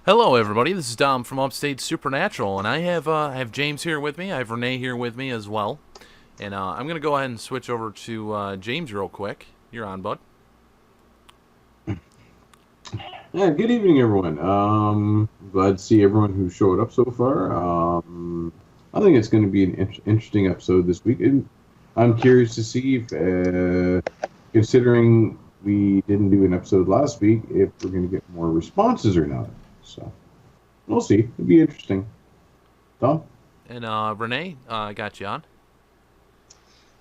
Hello, everybody. This is Dom from Upstate Supernatural, and I have James here with me. I have Renee here with me as well, and I'm gonna go ahead and switch over to James real quick. You're on, bud. Yeah, good evening, everyone. Glad to see everyone who showed up so far. I think it's going to be an interesting episode this week, and I'm curious to see if, considering we didn't do an episode last week, if we're going to get more responses or not. So we'll see. It'll be interesting. Tom? And Renee, I got you on.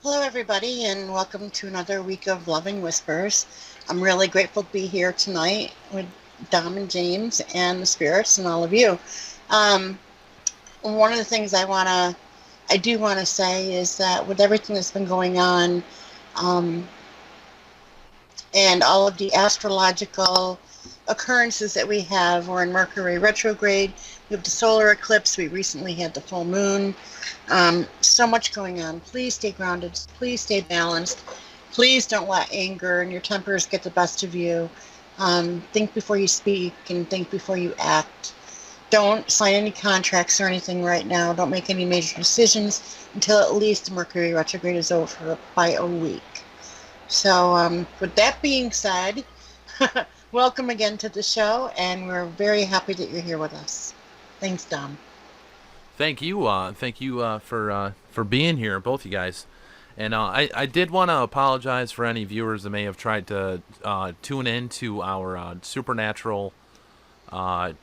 Hello, everybody, and welcome to another week of Loving Whispers. I'm really grateful to be here tonight with Dom and James and the spirits and all of you. One of the things I do want to say is that with everything that's been going on, and all of the astrological occurrences that we have, we're in Mercury retrograde, we have the solar eclipse, we recently had the full moon. So much going on. Please stay grounded. Please stay balanced. Please don't let anger and your tempers get the best of you. Think before you speak and think before you act. Don't sign any contracts or anything right now. Don't make any major decisions until at least the Mercury retrograde is over by a week. So with that being said, welcome again to the show, and we're very happy that you're here with us. Thanks, Dom. Thank you, for being here, both you guys. And I did want to apologize for any viewers that may have tried to tune in to our supernatural, the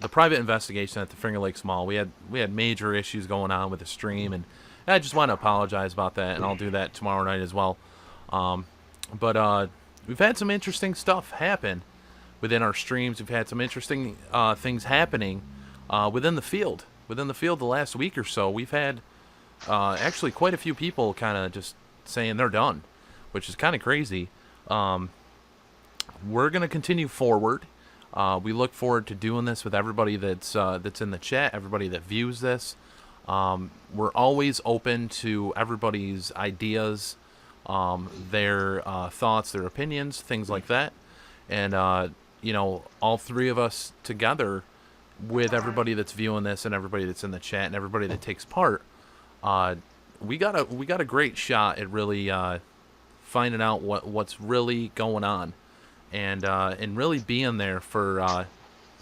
private investigation at the Finger Lakes Mall. We had major issues going on with the stream, and I just want to apologize about that, and I'll do that tomorrow night as well. But we've had some interesting stuff happen within our streams. We've had some interesting things happening within the field. Within the field, the last week or so, we've had actually quite a few people kind of just saying they're done, which is kind of crazy. We're gonna continue forward. We look forward to doing this with everybody that's in the chat, everybody that views this. We're always open to everybody's ideas, their thoughts, their opinions, things like that. And all three of us together, with everybody that's viewing this and everybody that's in the chat and everybody that takes part, we got a great shot at really finding out what's really going on, and really being there for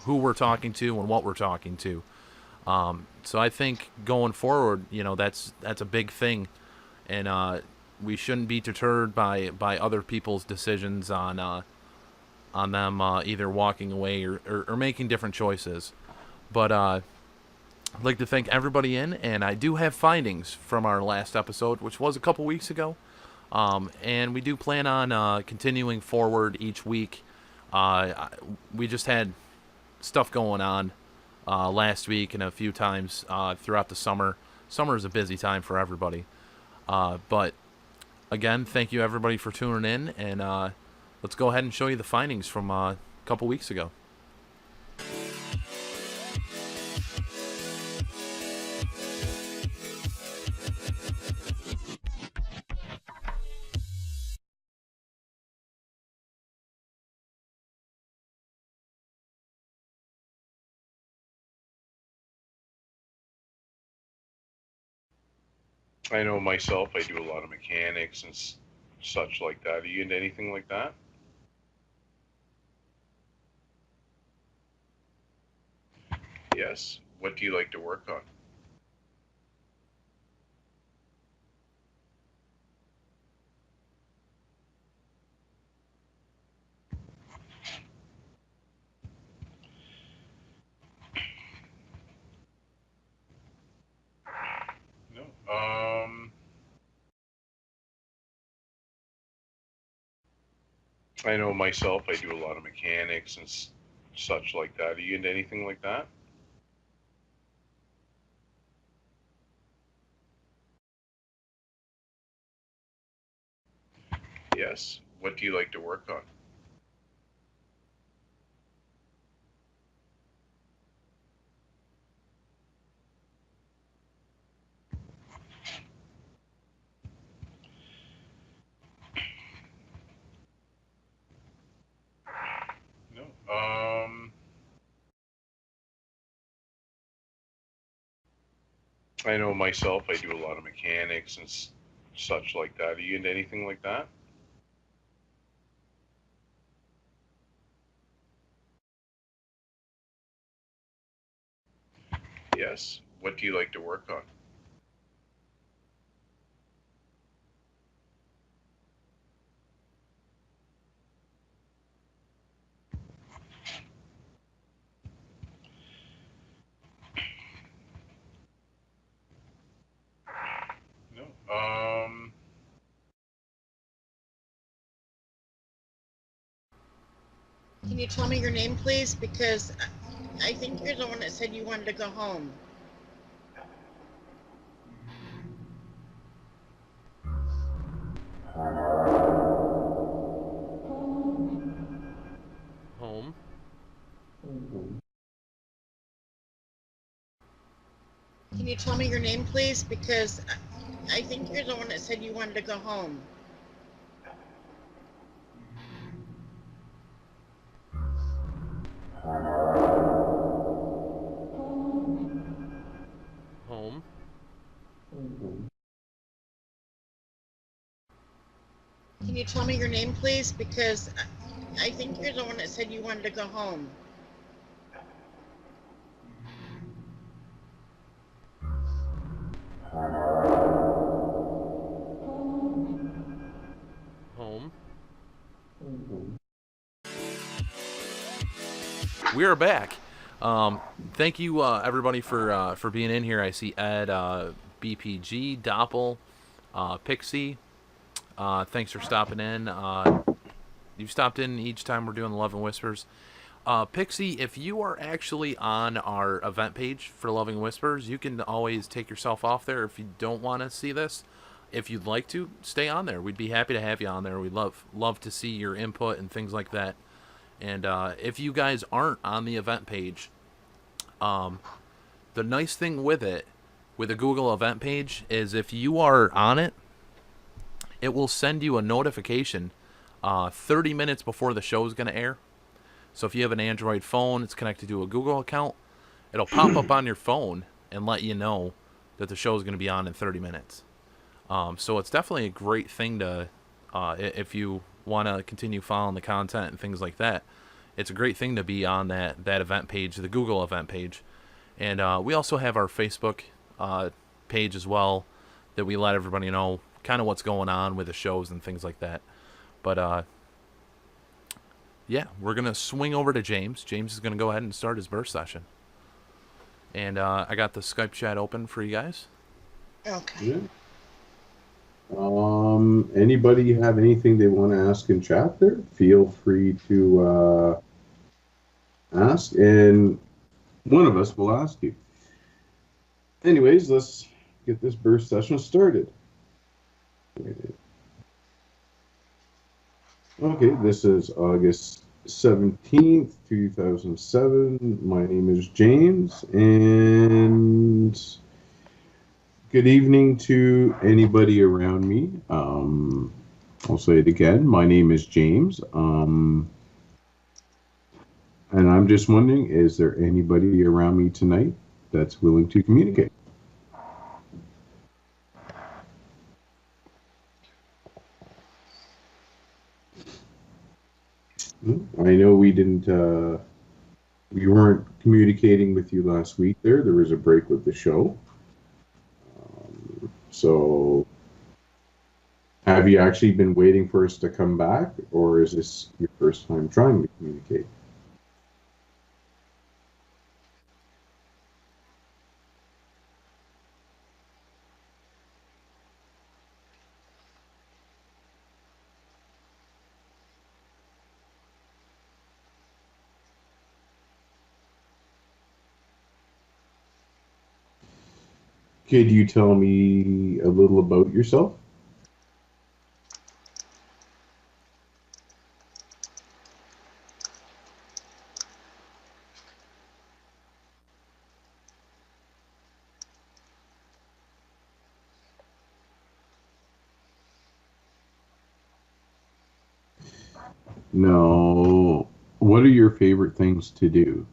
who we're talking to and what we're talking to. So I think going forward, that's a big thing, and we shouldn't be deterred by other people's decisions on them either walking away or making different choices. But I'd like to thank everybody in, and I do have findings from our last episode, which was a couple weeks ago. And we do plan on continuing forward each week. We just had stuff going on last week and a few times throughout the summer. Summer is a busy time for everybody. But again, thank you everybody for tuning in, and let's go ahead and show you the findings from a couple weeks ago. I know myself, I do a lot of mechanics and such like that. Are you into anything like that? Yes. What do you like to work on? No. I know myself, I do a lot of mechanics and such like that. Are you into anything like that? Yes. What do you like to work on? No. I know myself, I do a lot of mechanics and such like that. Are you into anything like that? Yes. What do you like to work on? No. Can you tell me your name, please? Because I think you're the one that said you wanted to go home. Home. Can you tell me your name, please? Because I think you're the one that said you wanted to go home. Home. Can you tell me your name, please? Because I think you're the one that said you wanted to go home. Home. We are back. Thank you, everybody, for being in here. I see Ed, BPG, Doppel, Pixie. Thanks for stopping in. You've stopped in each time we're doing the Love and Whispers. Pixie, if you are actually on our event page for Loving Whispers, you can always take yourself off there if you don't want to see this. If you'd like to, stay on there. We'd be happy to have you on there. We'd love to see your input and things like that. And if you guys aren't on the event page, the nice thing with it, with a Google event page, is if you are on it, it will send you a notification 30 minutes before the show is going to air. So if you have an Android phone, it's connected to a Google account, it'll pop up on your phone and let you know that the show is going to be on in 30 minutes. So it's definitely a great thing to, if you want to continue following the content and things like that, it's a great thing to be on that event page, the Google event page. And we also have our Facebook page as well that we let everybody know kind of what's going on with the shows and things like that. But yeah, we're going to swing over to James. James is going to go ahead and start his burst session. And I got the Skype chat open for you guys. Okay. Yeah. Anybody have anything they want to ask in chat there? Feel free to ask, and one of us will ask you. Anyways, let's get this burst session started. Okay, this is August 17th, 2007. My name is James, and good evening to anybody around me. I'll say it again. My name is James. And I'm just wondering, is there anybody around me tonight that's willing to communicate? I know we didn't, we weren't communicating with you last week there. There was a break with the show. So have you actually been waiting for us to come back, or is this your first time trying to communicate? Could you tell me a little about yourself? No. What are your favorite things to do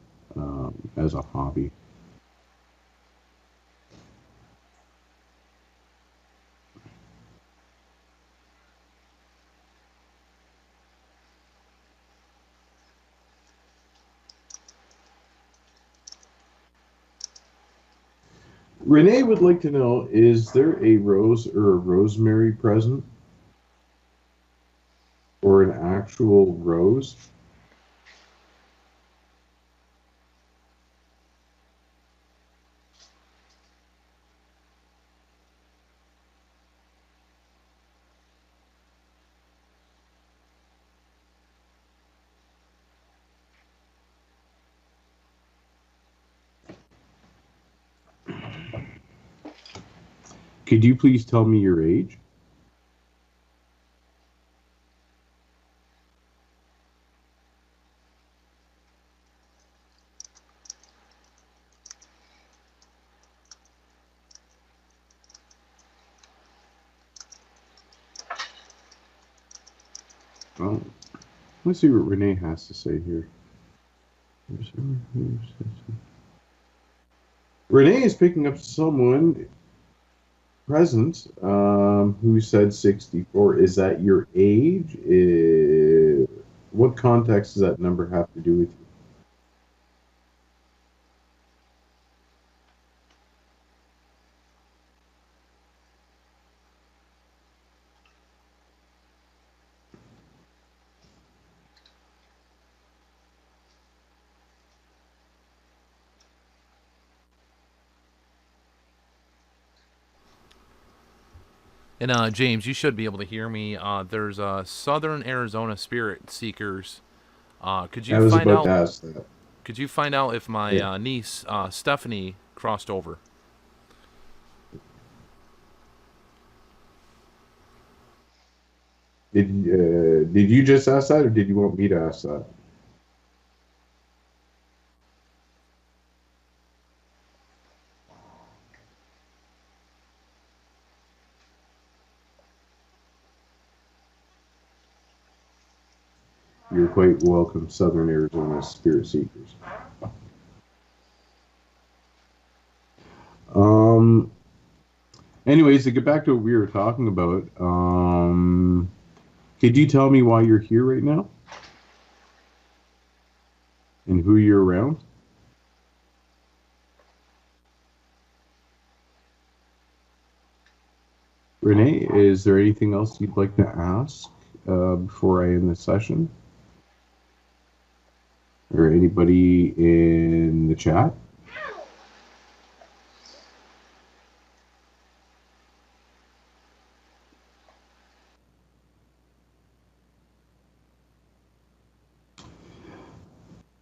as a hobby? Renee would like to know, is there a rose or a rosemary present or an actual rose? Could you please tell me your age? Oh, let's see what Renee has to say here. Renee is picking up someone present who said 64. Is that your age? What context does that number have to do with you? And James, you should be able to hear me. There's Southern Arizona Spirit Seekers. Could I you was find about to out? ask that. Could you find out if my Yeah. niece Stephanie crossed over? Did you just ask that, or did you want me to ask that? You're quite welcome, Southern Arizona Spirit Seekers. Um. Anyways, to get back to what we were talking about, could you tell me why you're here right now and who you're around? Renee, is there anything else you'd like to ask before I end the session? Or anybody in the chat?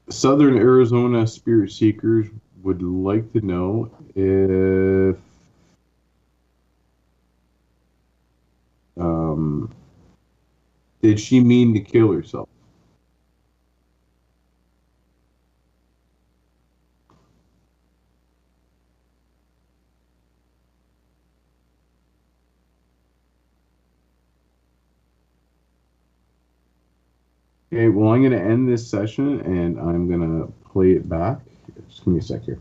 Southern Arizona Spirit Seekers would like to know if did she mean to kill herself? Okay, well, I'm going to end this session and I'm going to play it back. Just give me a sec here.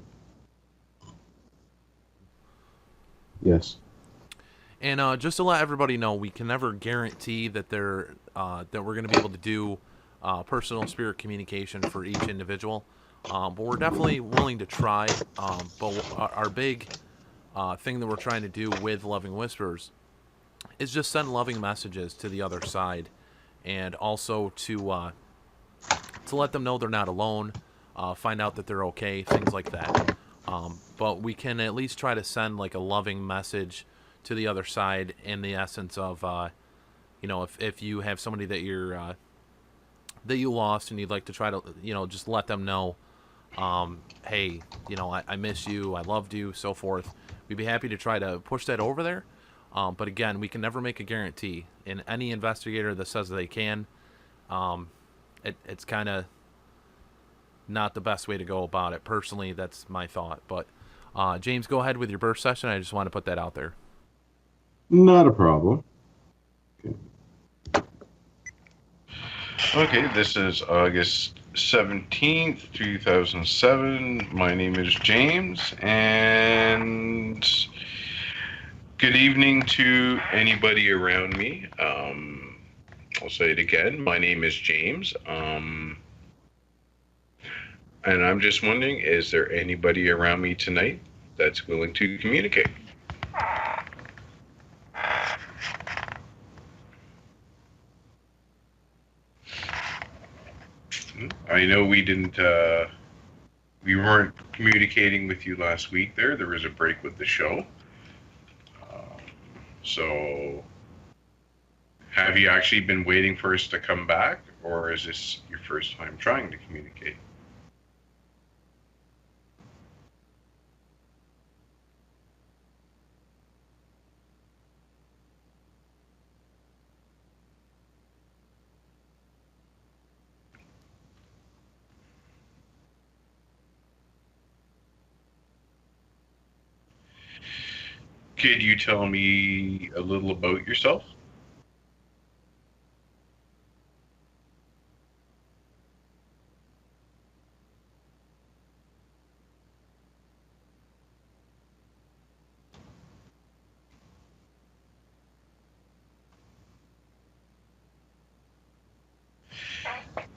Yes. And just to let everybody know, we can never guarantee that that we're going to be able to do personal spirit communication for each individual, but we're definitely willing to try. But our big thing that we're trying to do with Loving Whispers is just send loving messages to the other side, and also to let them know they're not alone, find out that they're okay, things like that. But we can at least try to send like a loving message to the other side in the essence of, if you have somebody that that you lost and you'd like to try to, just let them know, hey, I miss you, I loved you, so forth. we'd be happy to try to push that over there. But again, we can never make a guarantee. And any investigator that says they can, it's kind of not the best way to go about it. Personally, that's my thought. But James, go ahead with your birth session. I just want to put that out there. Not a problem. Okay, this is August 17th, 2007. My name is James, and good evening to anybody around me. I'll say it again. My name is James. And I'm just wondering, is there anybody around me tonight that's willing to communicate? I know we weren't communicating with you last week there. There was a break with the show. So have you actually been waiting for us to come back, or is this your first time trying to communicate? Could you tell me a little about yourself?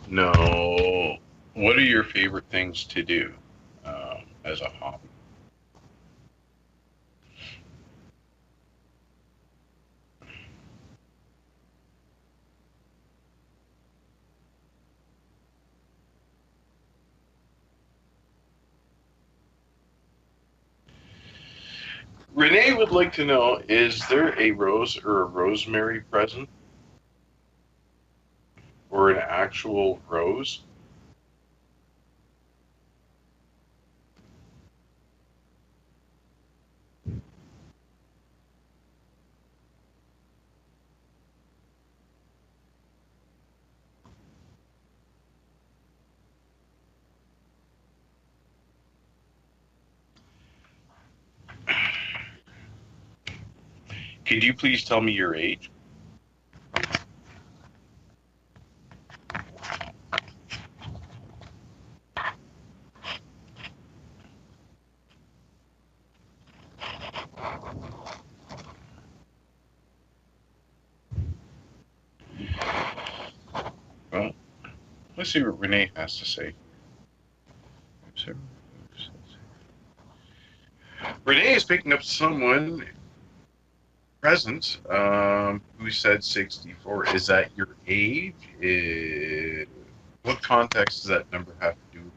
No. What are your favorite things to do as a hobby? Renee would like to know, is there a rose or a rosemary present? Or an actual rose? Could you please tell me your age? Well, let's see what Renee has to say. Renee is picking up someone present who said 64. Is that your age? What context does that number have to do with you?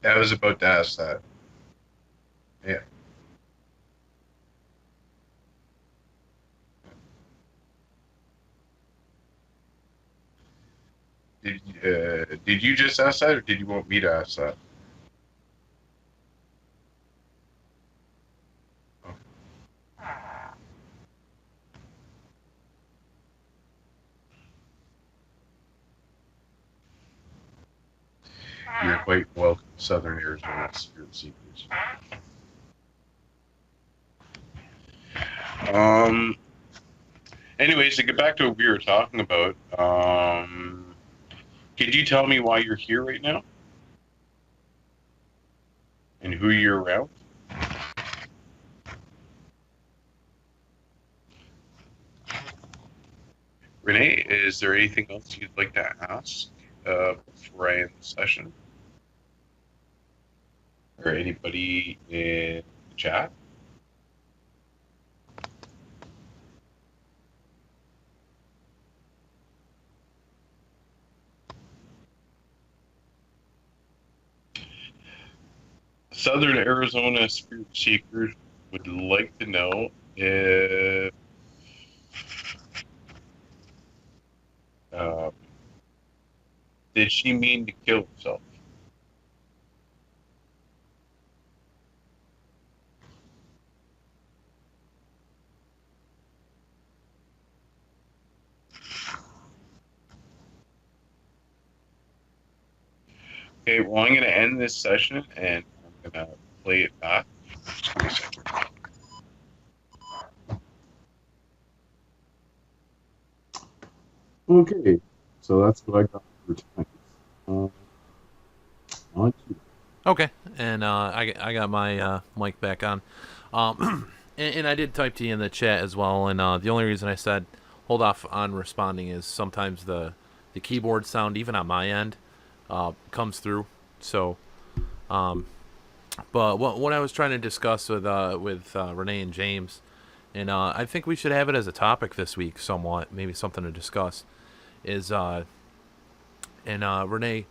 I was about to ask that. Yeah. Did you just ask that, or did you want me to ask that? You're quite welcome, Southern Arizona Spirit Seekers. Anyways, to get back to what we were talking about, could you tell me why you're here right now? And who you're around? Renee, is there anything else you'd like to ask before I end the session? Or anybody in the chat? Southern Arizona Spirit Seekers would like to know if did she mean to kill herself? Okay, well, I'm going to end this session and I'm going to play it back. Just give me a second. Okay, so that's what I got for tonight. On to Okay, and I got my mic back on, and I did type to you in the chat as well. And the only reason I said hold off on responding is sometimes the keyboard sound, even on my end, comes through. So, but what I was trying to discuss with Renee and James, and I think we should have it as a topic this week, somewhat, maybe something to discuss, is Renee,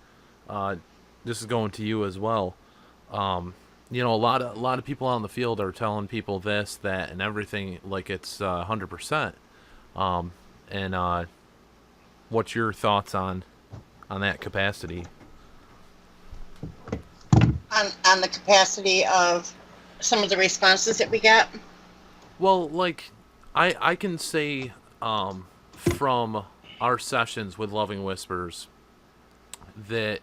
this is going to you as well. You know, a lot of people out in the field are telling people this, that, and everything like it's 100%. And what's your thoughts on that capacity? On the capacity of some of the responses that we got. Well, like I can say from our sessions with Loving Whispers that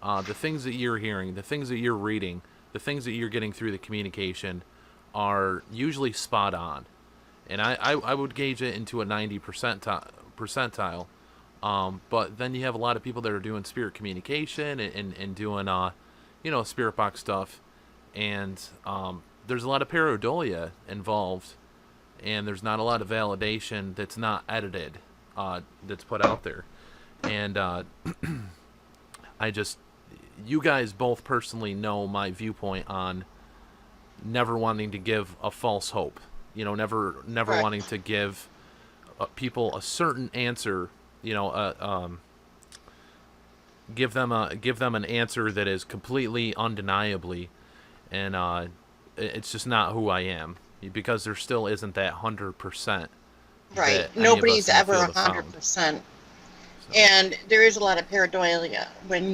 the things that you're hearing, the things that you're reading, the things that you're getting through the communication are usually spot on. And I would gauge it into a 90 percentile. But then you have a lot of people that are doing spirit communication and doing, spirit box stuff. And there's a lot of pareidolia involved. And there's not a lot of validation that's not edited, that's put out there. And you guys both personally know my viewpoint on never wanting to give a false hope. You know, never Right. wanting to give people a certain answer. You know, give them an answer that is completely undeniably, and it's just not who I am, because there still isn't that 100%. Right. That any of us Nobody's in the ever field have found. 100%. So, And there is a lot of pareidolia when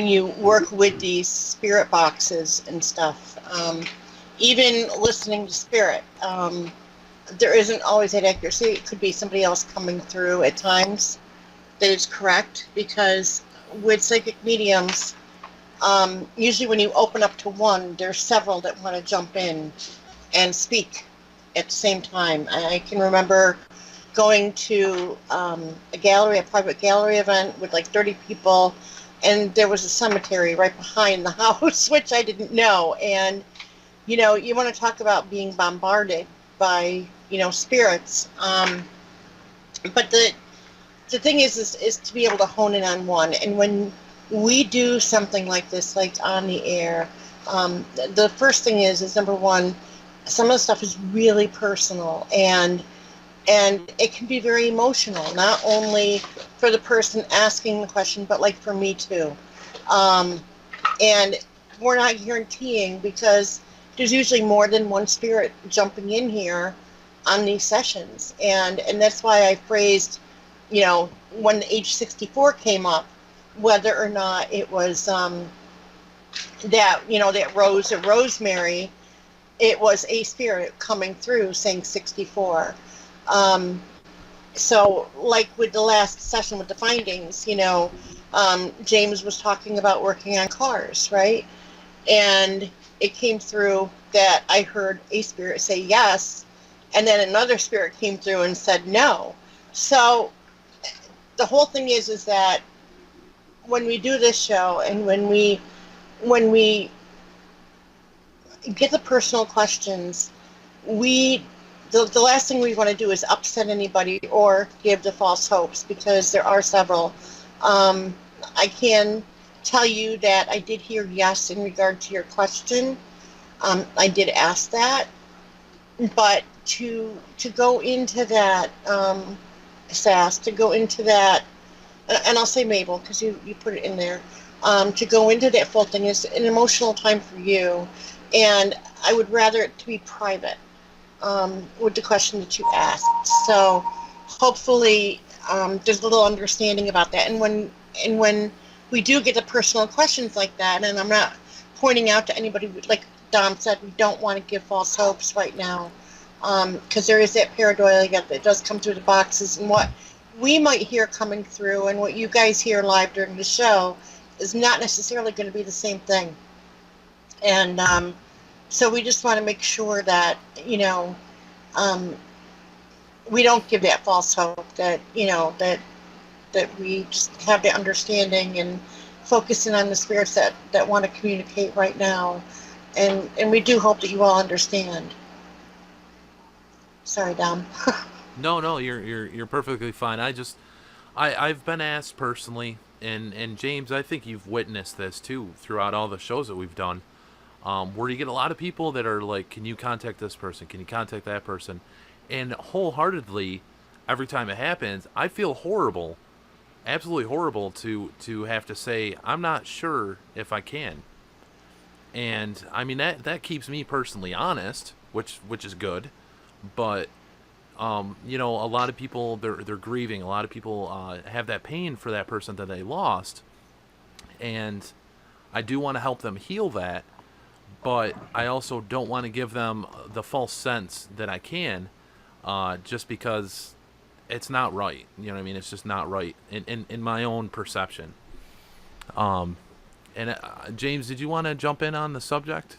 you work with these spirit boxes and stuff. Even listening to spirit, there isn't always that accuracy. It could be somebody else coming through at times that is correct, because with psychic mediums, usually when you open up to one, there's several that want to jump in and speak at the same time. I can remember going to a private gallery event with like 30 people, and there was a cemetery right behind the house, which I didn't know. And, you know, you want to talk about being bombarded by, spirits. But the thing is to be able to hone in on one. And when we do something like this, like on the air, the first thing is number one, some of the stuff is really personal, and it can be very emotional, not only for the person asking the question, but like for me too. And we're not guaranteeing, because there's usually more than one spirit jumping in here on these sessions. And that's why I phrased, when the age 64 came up, whether or not it was that rose or rosemary, it was a spirit coming through saying 64. So like with the last session with the findings, James was talking about working on cars, right? And it came through that I heard a spirit say yes, and then another spirit came through and said no. So the whole thing is that when we do this show, and when we get the personal questions, the last thing we want to do is upset anybody or give the false hopes, because there are several. I can tell you that I did hear yes in regard to your question. I did ask that, but to go into that, Sass, to go into that, and I'll say Mabel, because you put it in there, to go into that full thing. It's an emotional time for you, and I would rather it to be private with the question that you asked. So hopefully there's a little understanding about that. And when we do get the personal questions like that, and I'm not pointing out to anybody, like Dom said, we don't want to give false hopes right now, because there is that pareidolia that does come through the boxes, and what we might hear coming through and what you guys hear live during the show is not necessarily going to be the same thing. And so we just want to make sure that, we don't give that false hope, that, that we just have the understanding and focusing on the spirits that want to communicate right now. And we do hope that you all understand. Sorry, Dom. No, you're perfectly fine. I've been asked personally, and James, I think you've witnessed this too throughout all the shows that we've done, where you get a lot of people that are like, "Can you contact this person? Can you contact that person?" And wholeheartedly, every time it happens, I feel horrible, absolutely horrible to have to say I'm not sure if I can. And I mean that keeps me personally honest, which is good, but. A lot of people they're grieving. A lot of people have that pain for that person that they lost, and I do want to help them heal that, but I also don't want to give them the false sense that I can, just because it's not right. You know what I mean? It's just not right in my own perception. And James, did you want to jump in on the subject?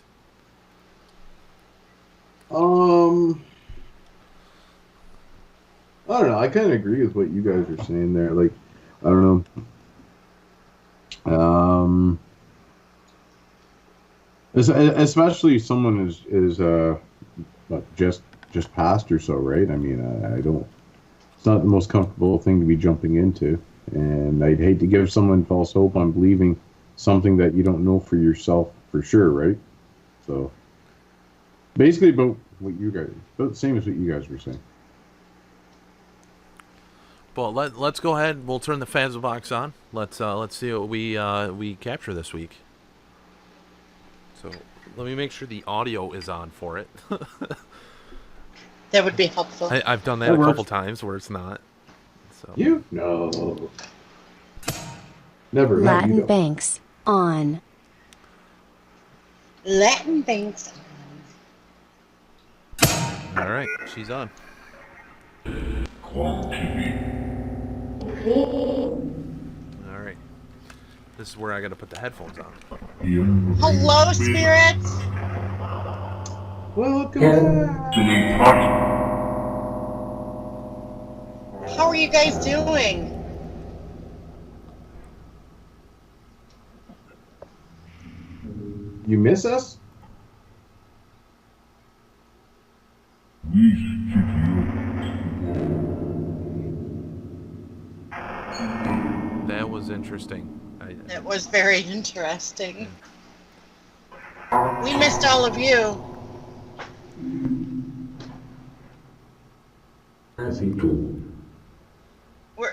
I don't know. I kind of agree with what you guys are saying there. Like, I don't know. Especially someone is just passed or so, right? I mean, I don't. It's not the most comfortable thing to be jumping into, and I'd hate to give someone false hope on believing something that you don't know for yourself for sure, right? So, basically, about the same as what you guys were saying. Well, let's go ahead. We'll turn the Phasma box on. Let's see what we capture this week. So let me make sure the audio is on for it. That would be helpful. I've done that a couple times where it's not. So No, never. Latin Banks on. Latin Banks on. All right, she's on. All right. This is where I got to put the headphones on. Hello, spirits. Welcome back. How are you guys doing? You miss us? That was interesting. It was very interesting. We missed all of you.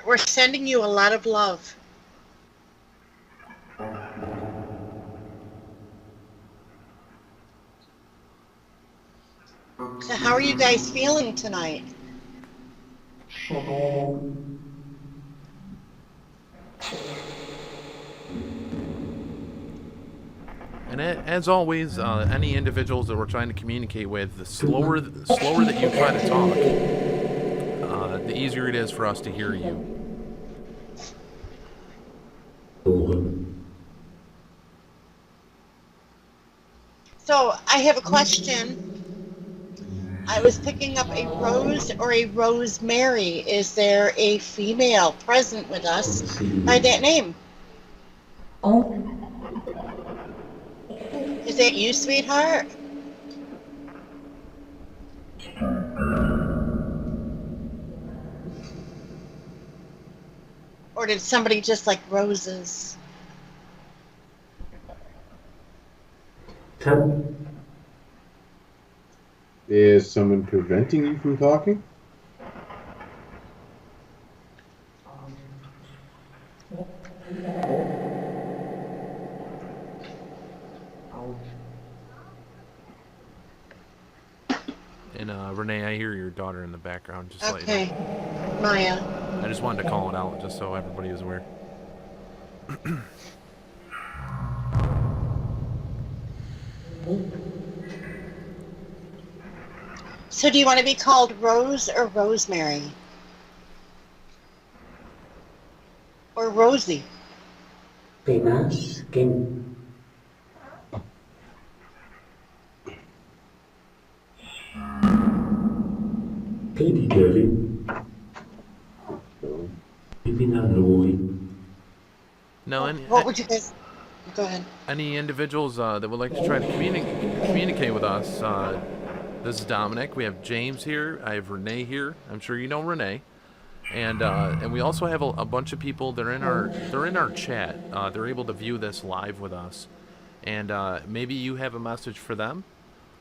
We're sending you a lot of love. So how are you guys feeling tonight? And as always, any individuals that we're trying to communicate with, the slower that you try to talk, the easier it is for us to hear you. So I have a question. I was picking up a rose or a rosemary. Is there a female present with us by that name? Is that you, sweetheart? Or did somebody just like roses? Is someone preventing you from talking? And Renee, I hear your daughter in the background. Just let you Okay, know. Maya. I just wanted to call it out just so everybody was aware. So do you want to be called Rose or Rosemary? Or Rosie? Bebas, Ken. Katie Derlin, Pipina Roy. No, What would you guys... Go ahead. any individuals that would like to try to communicate with us, this is Dominic. We have James here. I have Renee here. I'm sure you know Renee. And we also have a bunch of people that are in our chat. They're able to view this live with us, and maybe you have a message for them,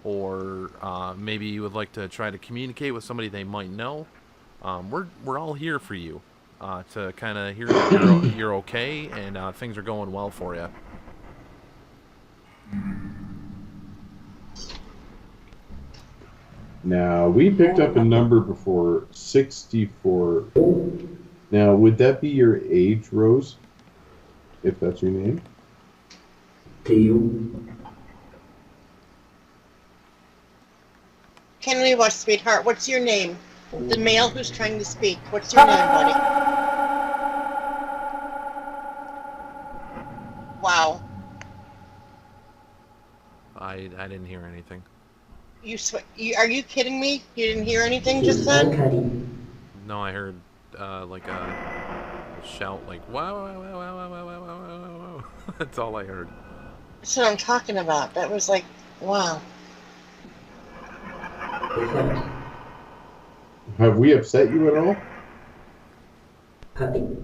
or maybe you would like to try to communicate with somebody they might know. We're all here for you to kind of hear that you're okay and things are going well for you. Now, we picked up a number before, 64. Now, would that be your age, Rose? If that's your name? Theo, Can we watch, sweetheart? What's your name? The male who's trying to speak. What's your name, buddy? Wow. I didn't hear anything. Are you kidding me? You didn't hear anything just then? Kari, No, I heard like a shout, like wow, wow, wow, wow, wow, wow, wow, wow, wow, wow. That's all I heard. That's what I'm talking about. That was like, wow. Esa, Have we upset you at all? Happy,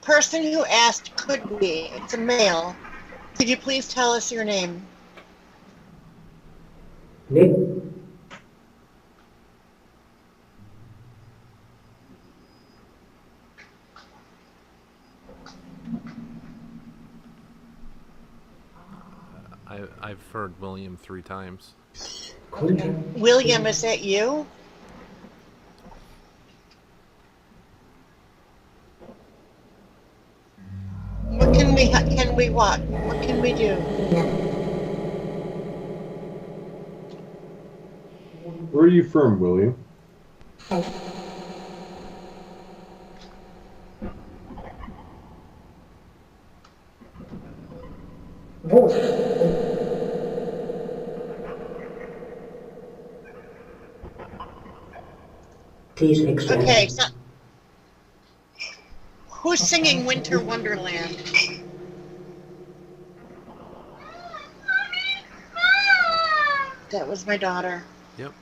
Person who asked could be. It's a male. Could you please tell us your name? Nick, I've heard William 3 times. Kunta, William, is that you? What can we what? What can we do? Where are you from, William? Wolf, Please explain. Okay, so who's singing Winter Wonderland? That was my daughter. Yep.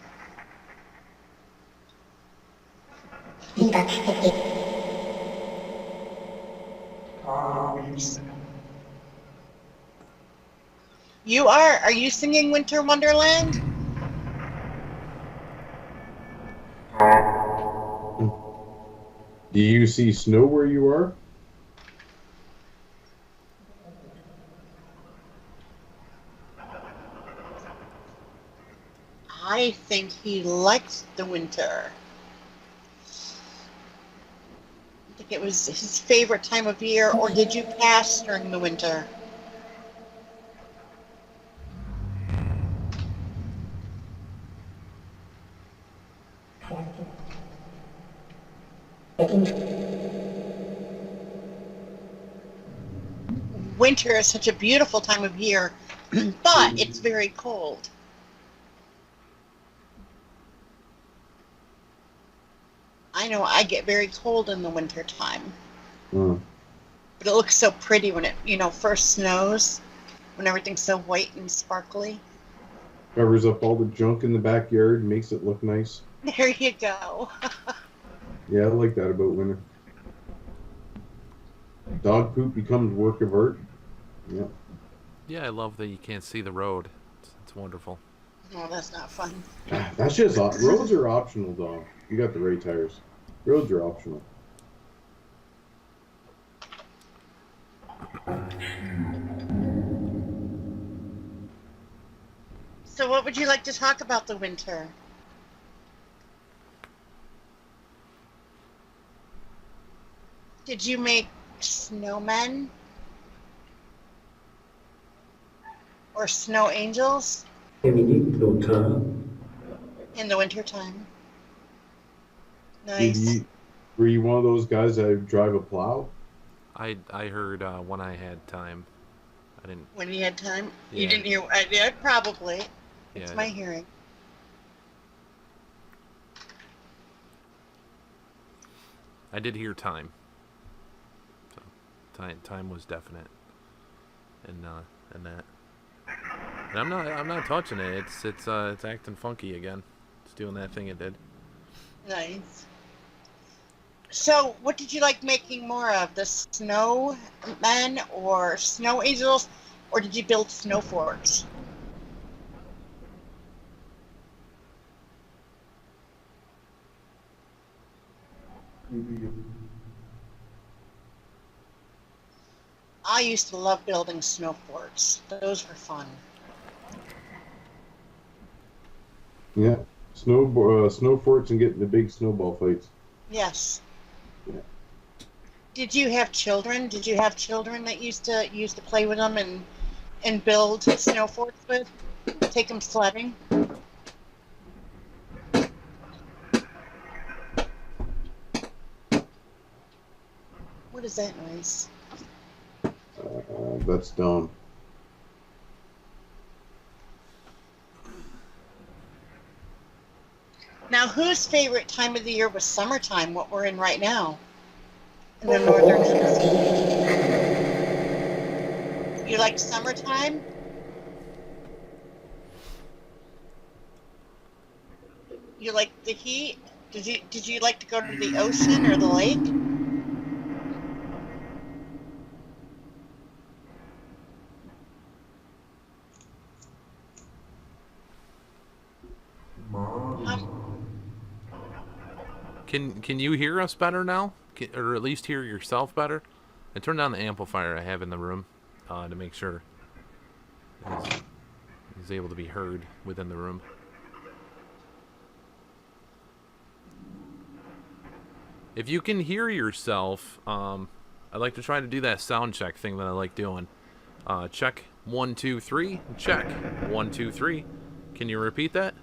Are you singing Winter Wonderland? Do you see snow where you are? I think he likes the winter. I think it was his favorite time of year, or did you pass during the winter? Winter is such a beautiful time of year, but it's very cold. I know I get very cold in the winter time. Hmm. But it looks so pretty when it, first snows, when everything's so white and sparkly. Covers up all the junk in the backyard, makes it look nice. There you go. Yeah, I like that about winter. Dog poop becomes work of art. Yeah. Yeah, I love that you can't see the road. It's wonderful. Oh, that's not fun. That's just roads are optional, dog. You got the right tires. Roads are optional. what would you like to talk about the winter? Did you make snowmen? Or snow angels Féminine, l'auteur. in the wintertime? Did Nice. were you one of those guys that drive a plow? I heard when I had time. I didn't. When you had time? You Yeah. didn't hear? I did, probably. It's Yeah, my hearing. I did hear time. So, time was definite, and that. And I'm not touching it. It's acting funky again. It's doing that thing it did. Nice. So, what did you like making more of? The snow men or snow angels, or did you build snow forts? I used to love building snow forts. Those were fun. Yeah, snow forts and getting the big snowball fights. Yes. Yeah. Did you have children? Did you have children that used to play with them and build snow forts with? Take them sledding? What is that noise? That's dumb. Now, whose favorite time of the year was summertime, what we're in right now? In the northern hemisphere. You like summertime? You like the heat? Did you like to go to the ocean or the lake? Can you hear us better now? Or at least hear yourself better? I turned down the amplifier I have in the room to make sure he's able to be heard within the room. If you can hear yourself, I'd like to try to do that sound check thing that I like doing. Check 1 2 3. Check 1 2 3. Can you repeat that?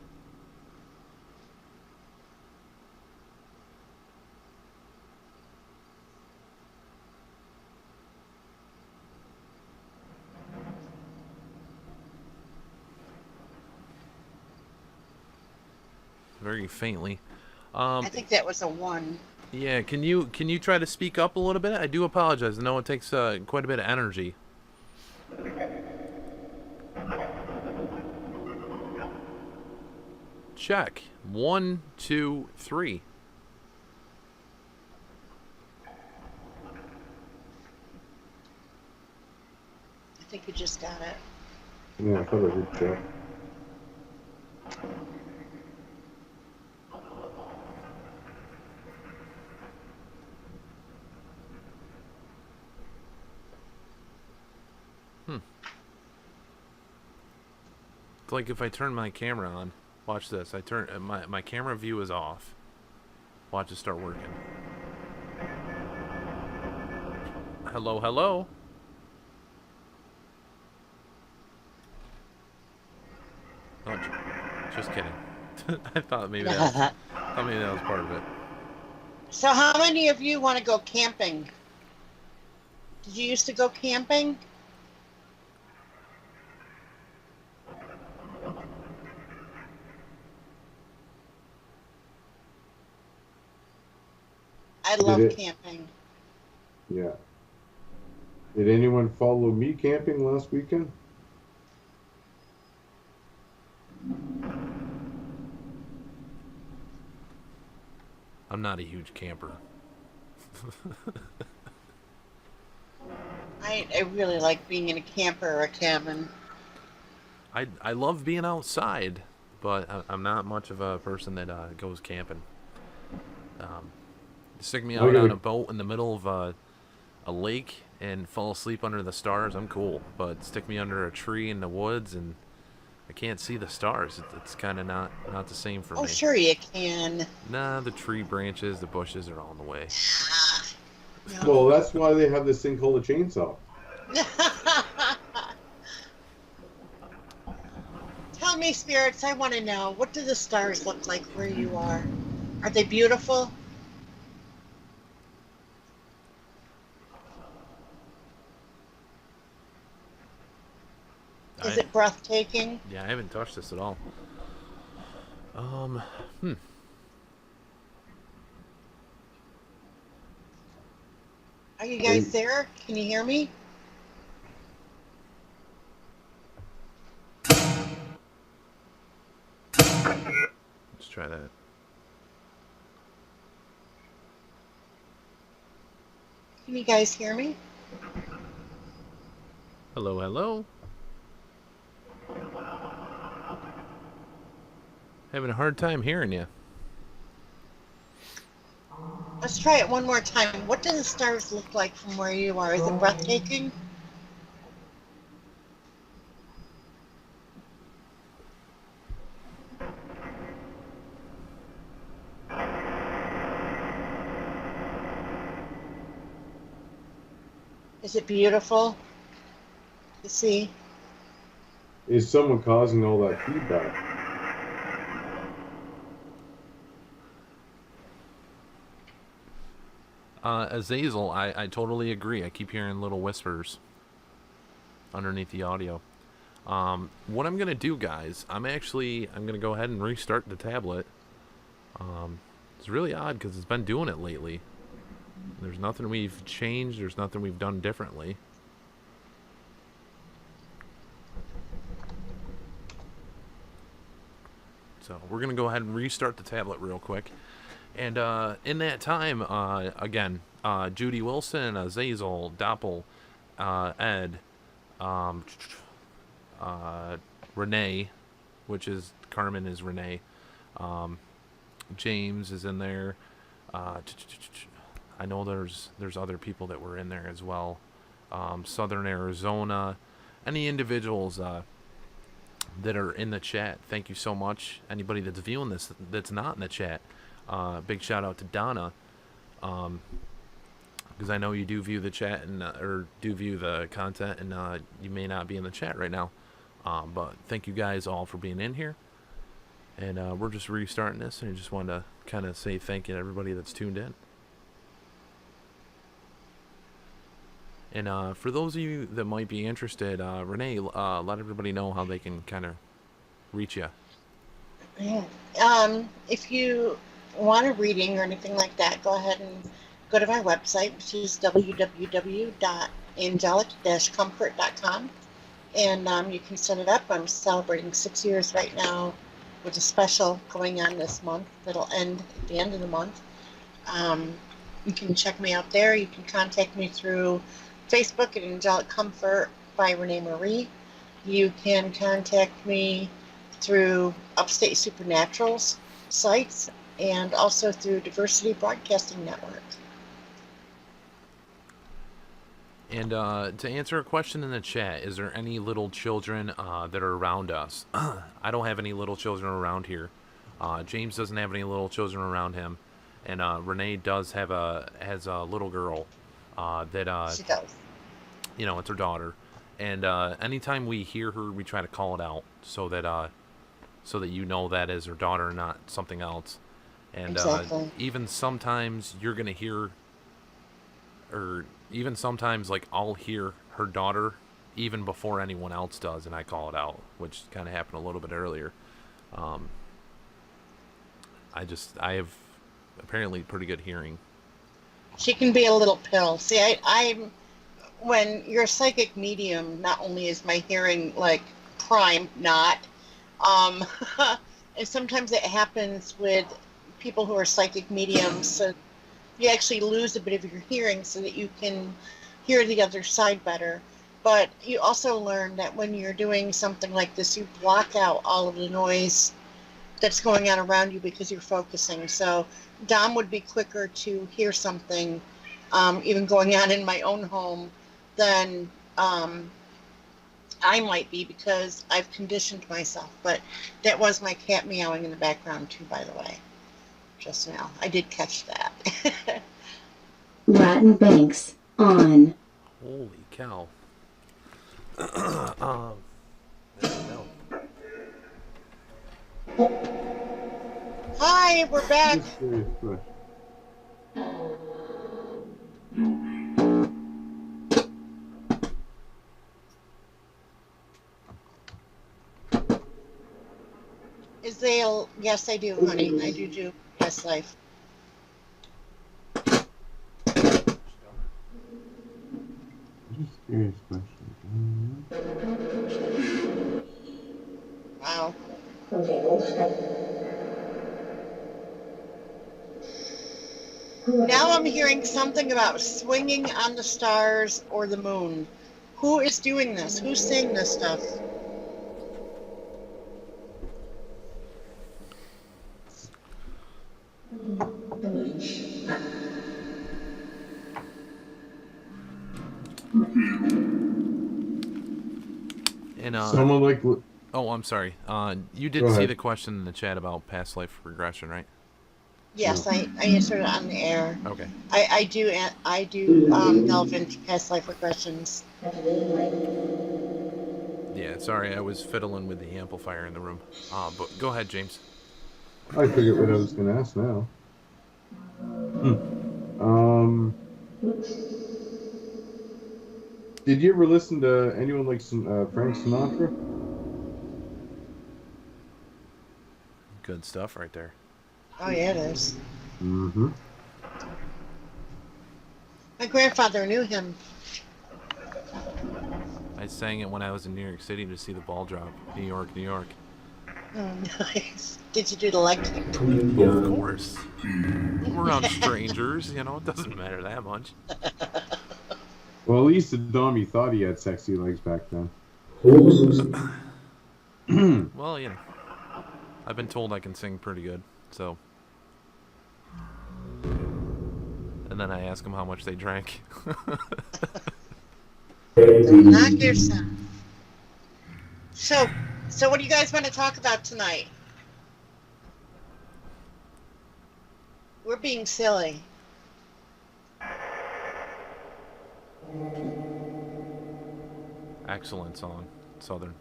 Very faintly. I think that was a 1. Yeah, can you try to speak up a little bit? I do apologize. I know it takes quite a bit of energy. Check 1 2 3. I think you just got it. Yeah, I thought I heard Jeff. It's like if I turn my camera on. Watch this. I turn my camera view is off. Watch it start working. Hello, hello. Oh, just kidding. I thought maybe that was part of it. So how many of you want to go camping? Did you used to go camping? I love it? camping. Yeah. Did anyone follow me camping last weekend? I'm not a huge camper. I really like being in a camper or a cabin. I love being outside, but I'm not much of a person that goes camping. Stick me out on a boat in the middle of a lake and fall asleep under the stars, I'm cool. But stick me under a tree in the woods and I can't see the stars. It's kind of not the same for Oh, me. sure you can. Nah, the tree branches, the bushes are all in the way. Well, No. that's why they have this thing called a chainsaw. Tell me, spirits, I want to know, what do the stars look like where you are? Are they beautiful? Is it breathtaking? Yeah, I haven't touched this at all. Um, Are you guys there? Can you hear me? let's try that. Can you guys hear me? Hello, hello. Having a hard time hearing you. Let's try it one more time. What do the stars look like from where you are? Is it breathtaking? Is it beautiful to see? Is someone causing all that feedback? Azazel, I totally agree. I keep hearing little whispers underneath the audio. What I'm gonna do, guys, I'm gonna go ahead and restart the tablet. It's really odd because it's been doing it lately. There's nothing we've changed. There's nothing we've done differently. So we're gonna go ahead and restart the tablet real quick. And in that time, again, Judy Wilson, Azazel, Doppel, Ed, Renee, which is Carmen is Renee. James is in there. I know there's other people that were in there as well. Southern Arizona, any individuals that are in the chat, thank you so much. Anybody that's viewing this that's not in the chat, big shout out to Donna, because I know you do view the chat and or do view the content, and you may not be in the chat right now, but thank you guys all for being in here. And we're just restarting this, and I just wanted to kind of say thank you to everybody that's tuned in. And for those of you that might be interested, Renee, let everybody know how they can kind of reach you. Yeah. If you want a reading or anything like that, go ahead and go to my website, which is www.angelic-comfort.com. And you can set it up. I'm celebrating 6 years right now with a special going on this month that'll end at the end of the month. You can check me out there. You can contact me through Facebook at Angelic Comfort by Renee Marie. You can contact me through Upstate Supernatural's sites and also through Diversity Broadcasting Network. And to answer a question in the chat, is there any little children that are around us? I don't have any little children around here. James doesn't have any little children around him, and Renee has a little girl that She does. you know, it's her daughter. And anytime we hear her, we try to call it out so that you know that is her daughter and not something else. And Exactly. even sometimes you're gonna hear, or even sometimes like I'll hear her daughter even before anyone else does, and I call it out, which kind of happened a little bit earlier. I have apparently pretty good hearing. She can be a little pill. See, I'm when you're a psychic medium, not only is my hearing like prime, not, and sometimes it happens with people who are psychic mediums. So you actually lose a bit of your hearing so that you can hear the other side better. But you also learn that when you're doing something like this, you block out all of the noise that's going on around you because you're focusing. So Dom would be quicker to hear something, even going on in my own home, than I might be because I've conditioned myself, but that was my cat meowing in the background too, by the way. Just now. I did catch that. Latin Banks on. Holy cow. There we go. Hi, we're back. Just curious question. Yes, I do, honey. I do past life. Just curious question. Wow. Now I'm hearing something about swinging on the stars or the moon. Who is doing this? Who's saying this stuff? And Someone like. oh, I'm sorry. You did Go see ahead. the question in the chat about past life regression, right? Yes, I answered it on the air. Okay. I do delve into past life regressions. Yeah, sorry, I was fiddling with the amplifier in the room. But go ahead, James. I figured what I was going to ask now. Did you ever listen to anyone like Frank Sinatra? Good stuff right there. Oh yeah, it is. Mm-hmm. My grandfather knew him. I sang it when I was in New York City to see the ball drop. New York, New York. Oh, nice. Did you do the leg kick? Of course. We're around strangers, it doesn't matter that much. Well, at least Adami thought he had sexy legs back then. Well, I've been told I can sing pretty good, so. And then I ask them how much they drank. Knock yourself. So what do you guys want to talk about tonight? We're being silly. Excellent song, Southern.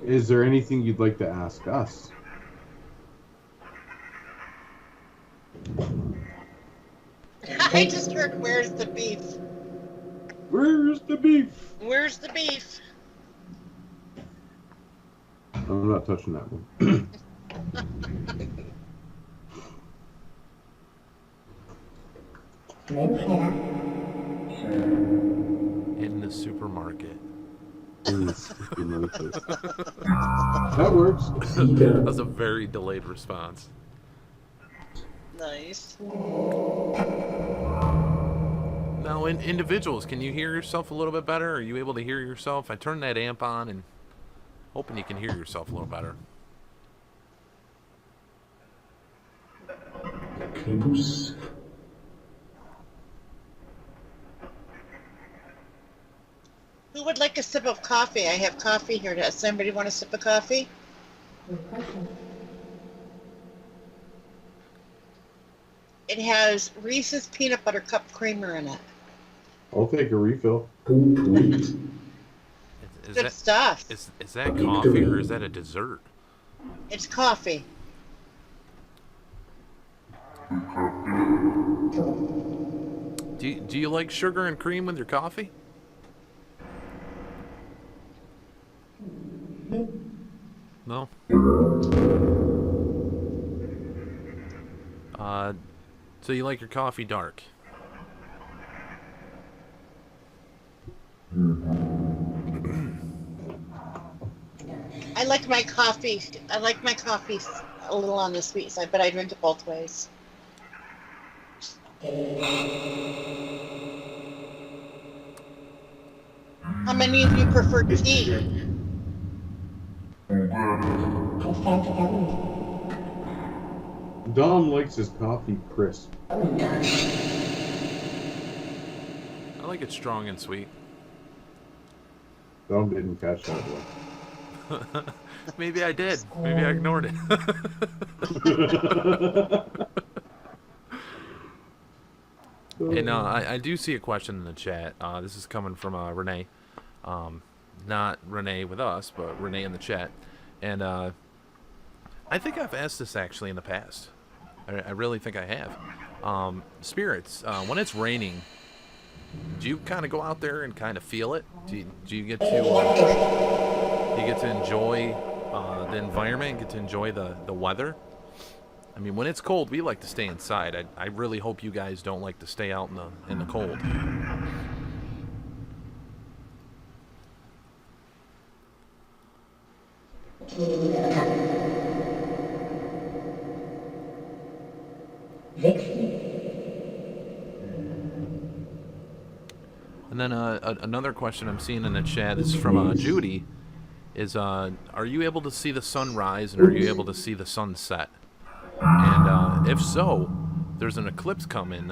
Is there anything you'd like to ask us? I just heard, "Where's the beef? Where's the beef? Where's the beef?" I'm not touching that one. In the supermarket. That works. That was a very delayed response. Nice. Now, in individuals, can you hear yourself a little bit better? Are you able to hear yourself? I turned that amp on and hoping you can hear yourself a little better. Who would like a sip of coffee? I have coffee here. Does somebody want a sip of coffee? It has Reese's peanut butter cup creamer in it. I'll take a refill. Is Good that, stuff. is that coffee or is that a dessert? It's coffee. Do you like sugar and cream with your coffee? No? So you like your coffee dark? I like my coffee a little on the sweet side, but I drink it both ways. How many of you prefer tea? Dom likes his coffee crisp. I like it strong and sweet. Dom didn't catch that one. Maybe I did. Maybe I ignored it. And I do see a question in the chat. This is coming from Renee. Not Renee with us, but Renee in the chat. And I think I've asked this actually in the past. I really think I have. Spirits, when it's raining, do you kind of go out there and kind of feel it? Do you get to enjoy the environment, get to enjoy the weather? I mean, when it's cold, we like to stay inside. I really hope you guys don't like to stay out in the cold. And then another question I'm seeing in the chat is from Judy. Is are you able to see the sun rise and are you able to see the sun set? And if so, there's an eclipse coming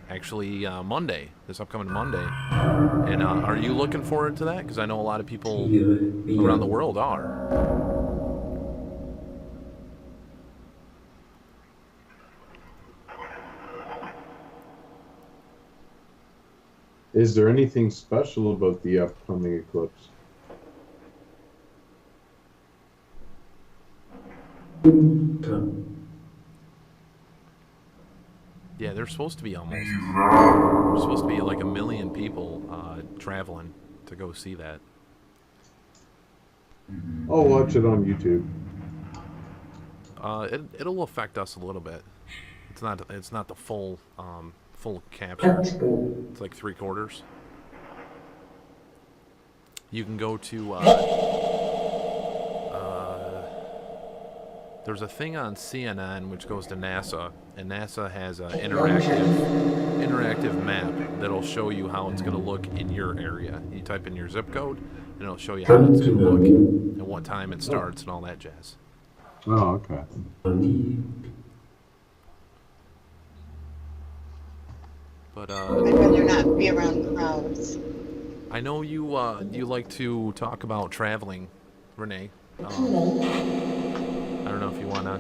actually Monday, this upcoming Monday. And are you looking forward to that? Because I know a lot of people around the world are. Is there anything special about the upcoming eclipse? Yeah, there's supposed to be like 1 million people traveling to go see that. I'll watch it on YouTube. It'll affect us a little bit. It's not the full capture. It's like 3/4. You can go to there's a thing on CNN which goes to NASA, and NASA has an interactive map that'll show you how it's going to look in your area. You type in your zip code, and it'll show you how it's going to look and what time it starts and all that jazz. Oh, okay. But I'd rather not be around crowds. I know you like to talk about traveling, Renee. I don't know if you wanna.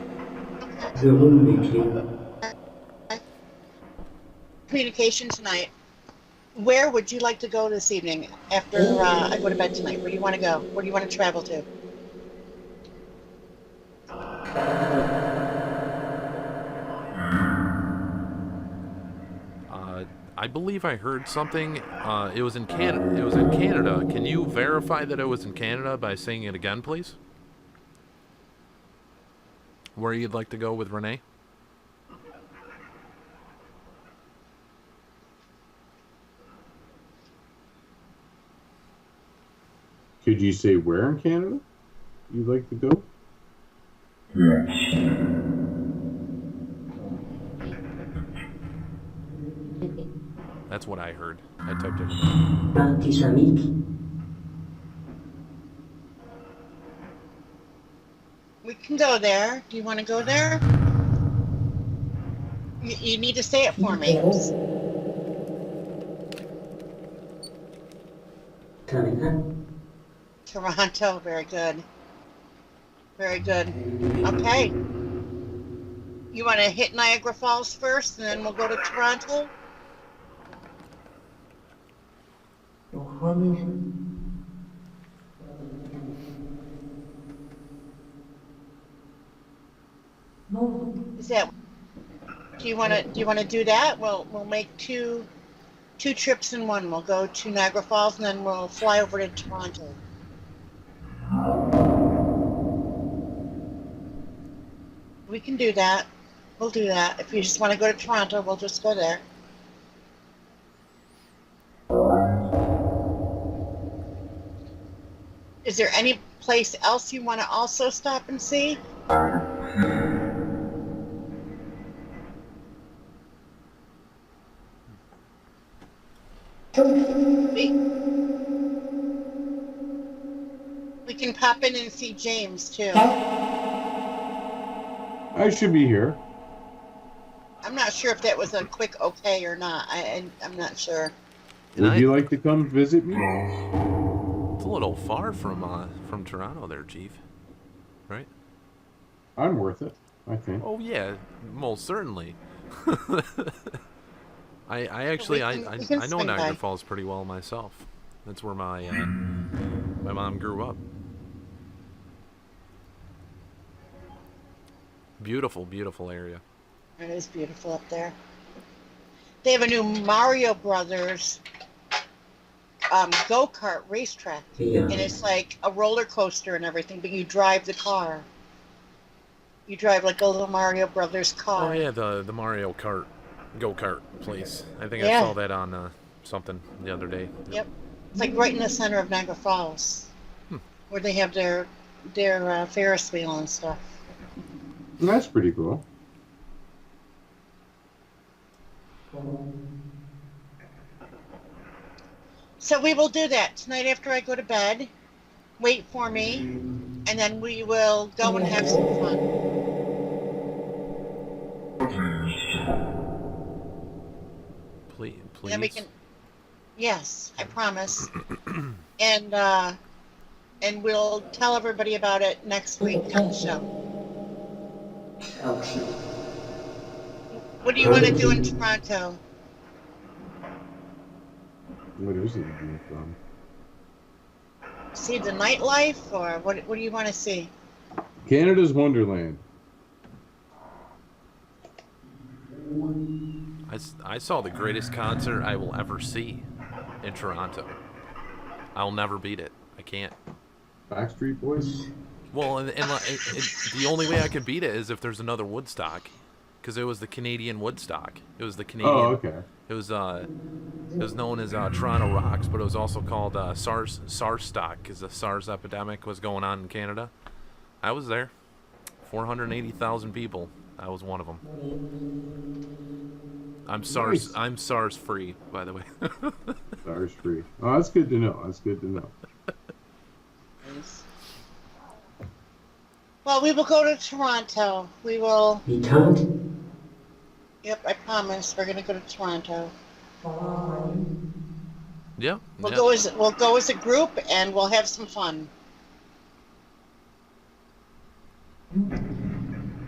Communication tonight. Where would you like to go this evening after I go to bed tonight? Where do you want to go? Where do you want to travel to? I believe I heard something. It was in Canada. It was in Canada. Can you verify that it was in Canada by saying it again, please? Where you'd like to go with Renee? Could you say where in Canada you'd like to go? That's what I heard. I typed it. We can go there. Do you want to go there? You need to say it for me. Toronto, very good. Very good. Okay. You want to hit Niagara Falls first, and then we'll go to Toronto? Is that? Do you want to do that? We'll make two trips in one. We'll go to Niagara Falls, and then we'll fly over to Toronto. We can do that. We'll do that. If you just want to go to Toronto, we'll just go there. Is there any place else you want to also stop and see? We can pop in and see James too. I should be here. not sure if that was a quick okay or not. I'm not sure. Would you like to come visit me? It's a little far from Toronto there, Chief. Right? I'm worth it, I think. Oh yeah, most certainly. I actually We can I know swing Niagara by. Falls pretty well myself. That's where my mom grew up. Beautiful, beautiful area. It is beautiful up there. They have a new Mario Brothers go-kart racetrack. Yeah. And it's like a roller coaster and everything, but you drive the car. You drive like a little Mario Brothers car. Oh yeah, the Mario Kart go-kart place. I think I Yeah. saw that on something the other day. Yep. It's like right in the center of Niagara Falls, where they have their Ferris wheel and stuff. That's pretty cool. So we will do that tonight after I go to bed. Wait for me, and then we will go and have some fun. Please. And then we can. Yes, I promise. And we'll tell everybody about it next week on the show. Okay. What do you want to do in Toronto? What is it again from? See the nightlife, or what do you want to see? Canada's Wonderland. I saw the greatest concert I will ever see in Toronto. I'll never beat it. I can't. Backstreet Boys? Well, and the only way I could beat it is if there's another Woodstock, because it was the Canadian Woodstock. It was the Canadian. Oh, okay. It was known as Toronto Rocks, but it was also called SARS Stock, because the SARS epidemic was going on in Canada. I was there. 480,000 people. I was one of them. I'm SARS. Nice. I'm SARS free, by the way. SARS free. Oh, that's good to know. That's good to know. Well, we will go to Toronto. We will. You can't? Yep, I promise. We're going to go to Toronto. Yeah. We'll yeah. go as a group, and we'll have some fun.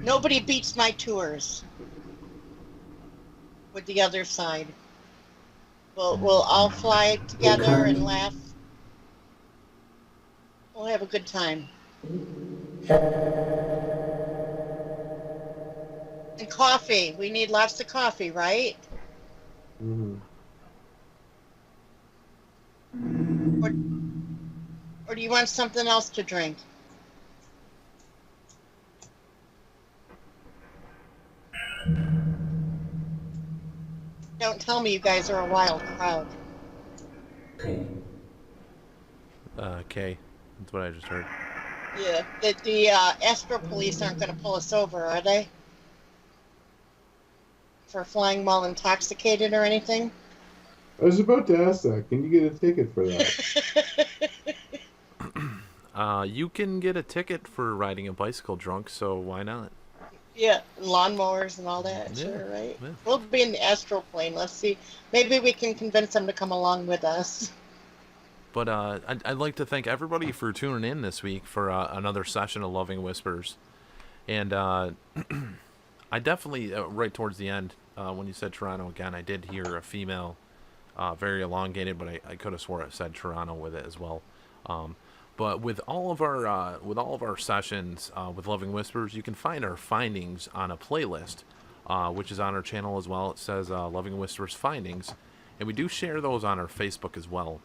Nobody beats my tours with the other side. We'll all fly together and laugh. We'll have a good time. And coffee. We need lots of coffee, right? Mm-hmm. Or do you want something else to drink? Don't tell me you guys are a wild crowd. Okay. Okay. That's what I just heard. Yeah. The Astro Police aren't going to pull us over, are they? For flying while intoxicated or anything? I was about to ask that. Can you get a ticket for that? You can get a ticket for riding a bicycle drunk, so why not? Yeah, lawnmowers and all that, Yeah, sure, right? yeah. We'll be in the astroplane. Let's see. Maybe we can convince them to come along with us. But I'd like to thank everybody for tuning in this week for another session of Loving Whispers. And I definitely, right towards the end, when you said Toronto again, I did hear a female, very elongated, but I could have swore it said Toronto with it as well. But with all of our sessions with Loving Whispers, you can find our findings on a playlist, which is on our channel as well. It says Loving Whispers Findings, and we do share those on our Facebook as well.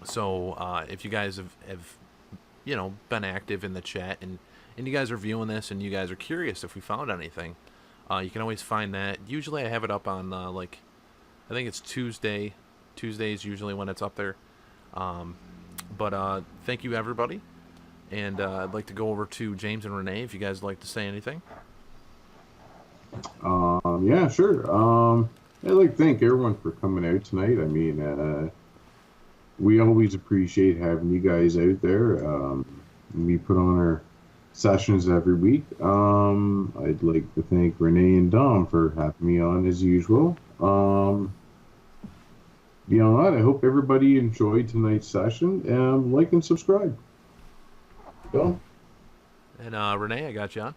So if you guys have been active in the chat and you guys are viewing this and you guys are curious if we found anything, you can always find that. Usually I have it up on I think it's Tuesday. Tuesday is usually when it's up there. But thank you, everybody. And I'd like to go over to James and Renee if you guys would like to say anything. Yeah, sure. I'd like to thank everyone for coming out tonight. I mean, we always appreciate having you guys out there. We put on our sessions every week. I'd like to thank Renee and Dom for having me on as usual. Beyond that, I hope everybody enjoyed tonight's session, and like and subscribe. Dom? And Renee, I got you on.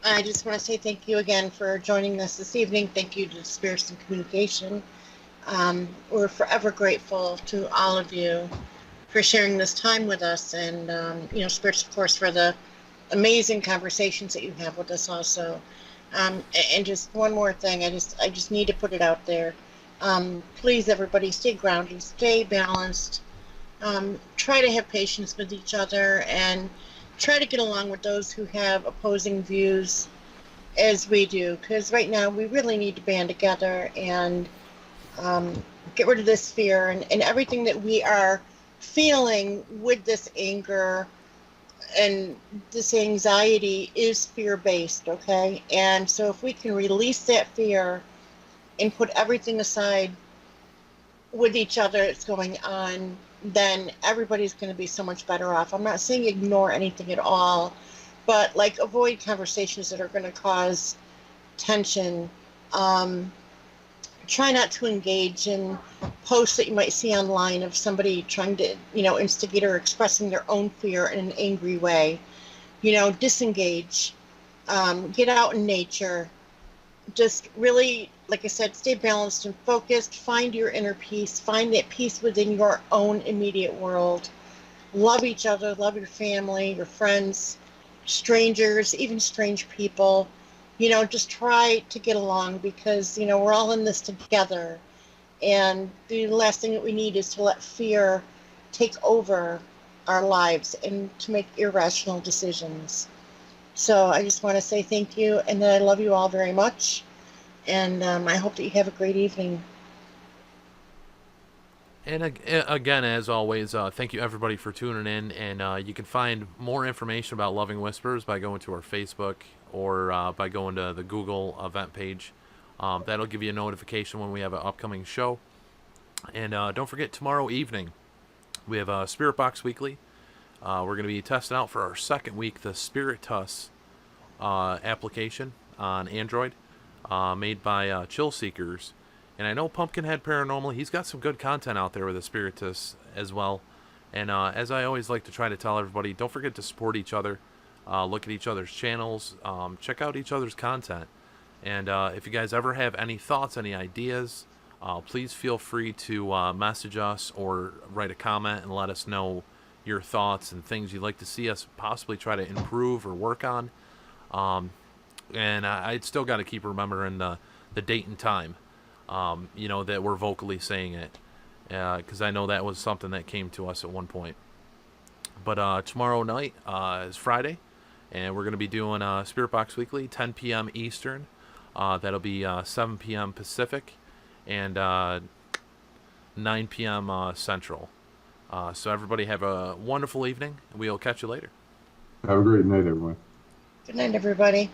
I just want to say thank you again for joining us this evening. Thank you to Spirits and Communication. We're forever grateful to all of you for sharing this time with us, and Spirits, of course, for the amazing conversations that you have with us also. And just one more thing, I just need to put it out there. Please, everybody, stay grounded, stay balanced. Try to have patience with each other, and try to get along with those who have opposing views as we do, because right now we really need to band together and get rid of this fear and everything that we are feeling with this anger and this anxiety is fear-based, okay? And so if we can release that fear and put everything aside with each other that's going on, then everybody's going to be so much better off. I'm not saying ignore anything at all, but like avoid conversations that are going to cause tension. Try not to engage in posts that you might see online of somebody trying to, instigate or expressing their own fear in an angry way. Disengage. Get out in nature. Just really, like I said, stay balanced and focused. Find your inner peace. Find that peace within your own immediate world. Love each other. Love your family, your friends, strangers, even strange people. Just try to get along, because, we're all in this together. And the last thing that we need is to let fear take over our lives and to make irrational decisions. So I just want to say thank you, and that I love you all very much. And I hope that you have a great evening. And again, as always, thank you everybody for tuning in. And you can find more information about Loving Whispers by going to our Facebook or by going to the Google event page. That'll give you a notification when we have an upcoming show. And don't forget, tomorrow evening, we have a Spirit Box Weekly. We're going to be testing out for our second week the Spiritus application on Android, made by Chill Seekers. And I know Pumpkinhead Paranormal, he's got some good content out there with the Spiritus as well. And as I always like to try to tell everybody, don't forget to support each other. Look at each other's channels. Check out each other's content. And if you guys ever have any thoughts, any ideas, please feel free to message us or write a comment and let us know your thoughts and things you'd like to see us possibly try to improve or work on. And I still got to keep remembering the date and time, that we're vocally saying it, because I know that was something that came to us at one point. But tomorrow night is Friday, and we're going to be doing Spirit Box Weekly, 10 p.m. Eastern. That'll be 7 p.m. Pacific and 9 p.m. Central. So everybody have a wonderful evening. We'll catch you later. Have a great night, everyone. Good night, everybody.